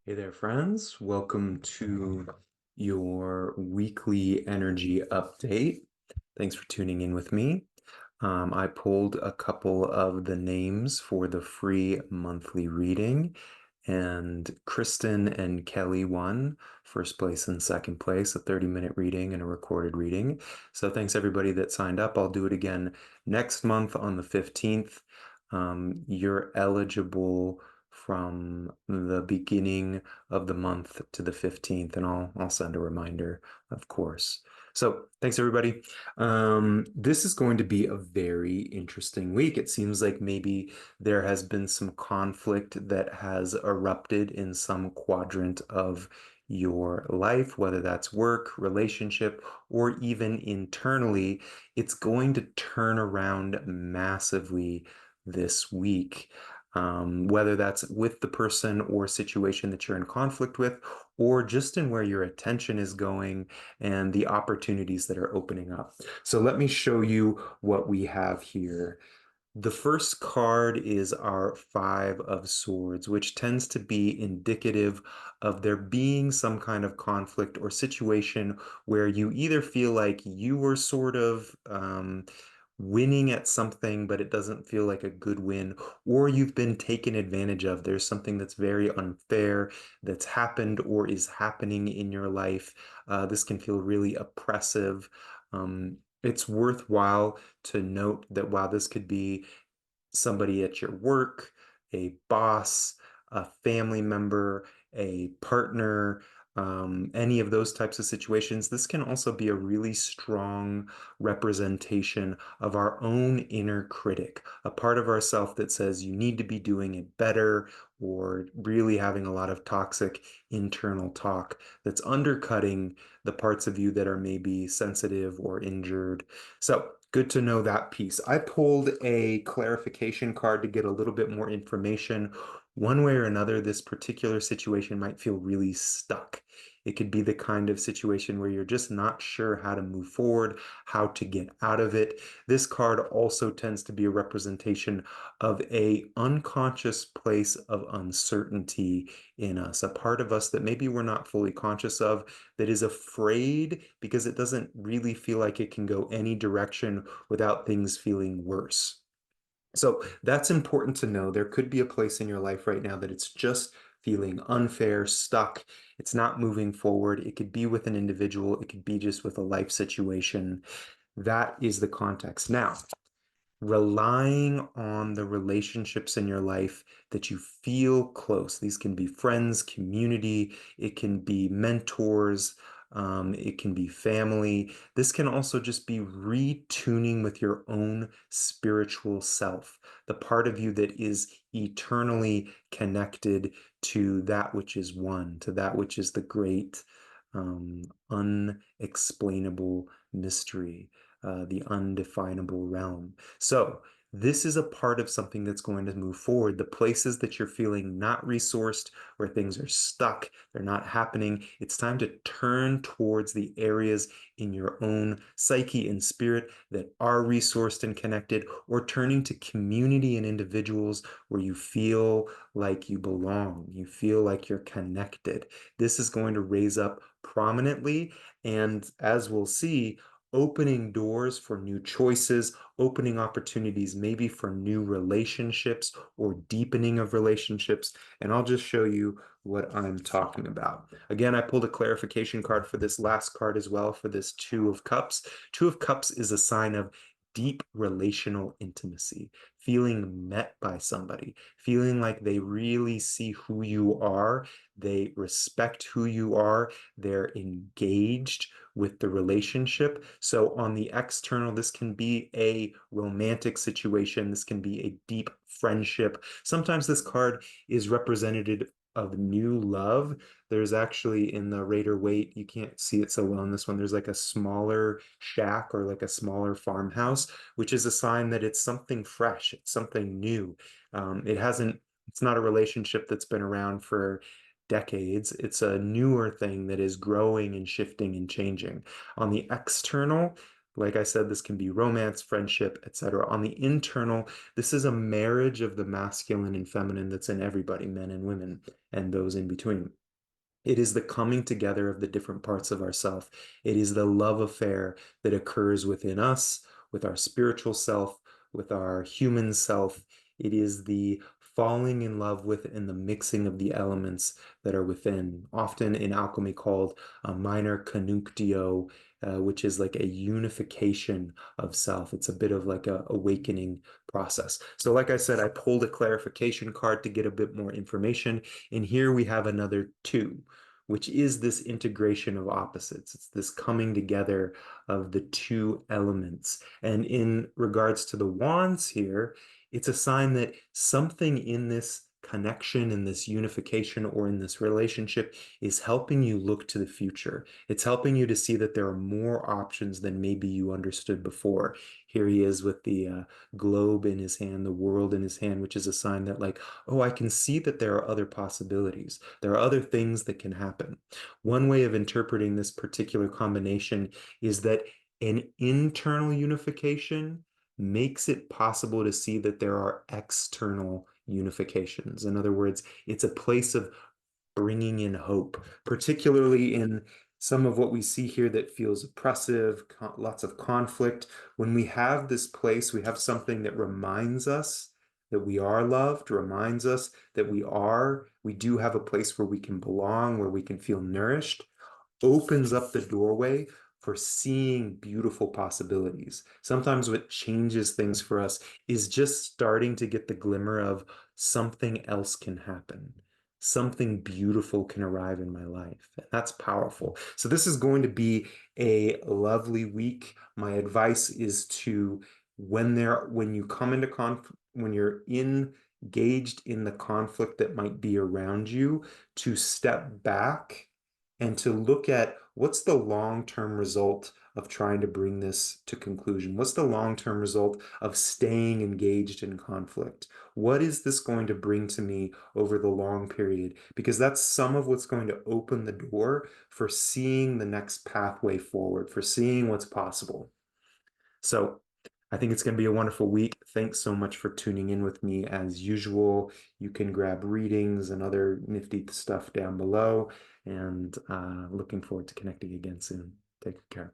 Hey there, friends. Welcome to your weekly energy update. Thanks for tuning in with me. I pulled a couple of the names for the free monthly reading, and Kristen and Kelly won first place and second place, a 30-minute reading and a recorded reading. So thanks everybody that signed up. I'll do it again next month on the 15th. You're eligible from the beginning of the month to the 15th, and I'll send a reminder, of course. So thanks everybody. This is going to be a very interesting week. It seems like maybe there has been some conflict that has erupted in some quadrant of your life, whether that's work, relationship, or even internally. It's going to turn around massively this week. Whether that's with the person or situation that you're in conflict with, or just in where your attention is going and the opportunities that are opening up. So let me show you what we have here. The first card is our Five of Swords, which tends to be indicative of there being some kind of conflict or situation where you either feel like you were sort of winning at something, but it doesn't feel like a good win, or you've been taken advantage of. There's something that's very unfair that's happened or is happening in your life. This can feel really oppressive. It's worthwhile to note that while this could be somebody at your work, a boss, a family member, a partner, any of those types of situations, this can also be a really strong representation of our own inner critic, a part of ourself that says you need to be doing it better, or really having a lot of toxic internal talk that's undercutting the parts of you that are maybe sensitive or injured. So, good to know that piece. I pulled a clarification card to get a little bit more information. One way or another, this particular situation might feel really stuck. It could be the kind of situation where you're just not sure how to move forward, how to get out of it. This card also tends to be a representation of a unconscious place of uncertainty in us, a part of us that maybe we're not fully conscious of, that is afraid because it doesn't really feel like it can go any direction without things feeling worse. So that's important to know. There could be a place in your life right now that it's just feeling unfair, stuck. It's not moving forward. It could be with an individual, it could be just with a life situation. That is the context. Now, relying on the relationships in your life that you feel close. These can be friends, community, it can be mentors, it can be family. This can also just be retuning with your own spiritual self, the part of you that is eternally connected to that which is one, to that which is the great, unexplainable mystery, the undefinable realm. So, this is a part of something that's going to move forward. The places that you're feeling not resourced, where things are stuck, they're not happening, it's time to turn towards the areas in your own psyche and spirit that are resourced and connected, or turning to community and individuals where you feel like you belong, you feel like you're connected. This is going to raise up prominently, and as we'll see, opening doors for new choices, opening opportunities maybe for new relationships or deepening of relationships. And I'll just show you what I'm talking about. Again, I pulled a clarification card for this last card as well, for this Two of Cups. Two of Cups is a sign of deep relational intimacy, feeling met by somebody, feeling like they really see who you are, they respect who you are, they're engaged with the relationship. So on the external, this can be a romantic situation. This can be a deep friendship. Sometimes this card is representative of new love. There's actually in the Raider Waite, you can't see it so well in this one. There's like a smaller shack or like a smaller farmhouse, which is a sign that it's something fresh. It's something new. It's not a relationship that's been around for decades. It's a newer thing that is growing and shifting and changing. On the external, like I said, this can be romance, friendship, etc. On the internal, this is a marriage of the masculine and feminine that's in everybody, men and women, and those in between. It is the coming together of the different parts of ourself. It is the love affair that occurs within us, with our spiritual self, with our human self. It is the falling in love with and the mixing of the elements that are within, often in alchemy called a minor connunktio, which is like a unification of self. It's a bit of like a awakening process. So, like I said, I pulled a clarification card to get a bit more information. And here we have another two, which is this integration of opposites. It's this coming together of the two elements. And in regards to the wands here, it's a sign that something in this connection, in this unification, or in this relationship is helping you look to the future. It's helping you to see that there are more options than maybe you understood before. Here he is with the globe in his hand, the world in his hand, which is a sign that, like, oh, I can see that there are other possibilities. There are other things that can happen. One way of interpreting this particular combination is that an internal unification makes it possible to see that there are external unifications. In other words, it's a place of bringing in hope, particularly in some of what we see here that feels oppressive, lots of conflict. When we have this place, we have something that reminds us that we are loved, reminds us that we do have a place where we can belong, where we can feel nourished, opens up the doorway for seeing beautiful possibilities. Sometimes what changes things for us is just starting to get the glimmer of something else can happen. Something beautiful can arrive in my life. And that's powerful. So this is going to be a lovely week. My advice is to when you come into when you're engaged in the conflict that might be around you, to step back and to look at what's the long-term result of trying to bring this to conclusion? What's the long-term result of staying engaged in conflict? What is this going to bring to me over the long period? Because that's some of what's going to open the door for seeing the next pathway forward, for seeing what's possible. So I think it's going to be a wonderful week. Thanks so much for tuning in with me as usual. You can grab readings and other nifty stuff down below, and looking forward to connecting again soon. Take care.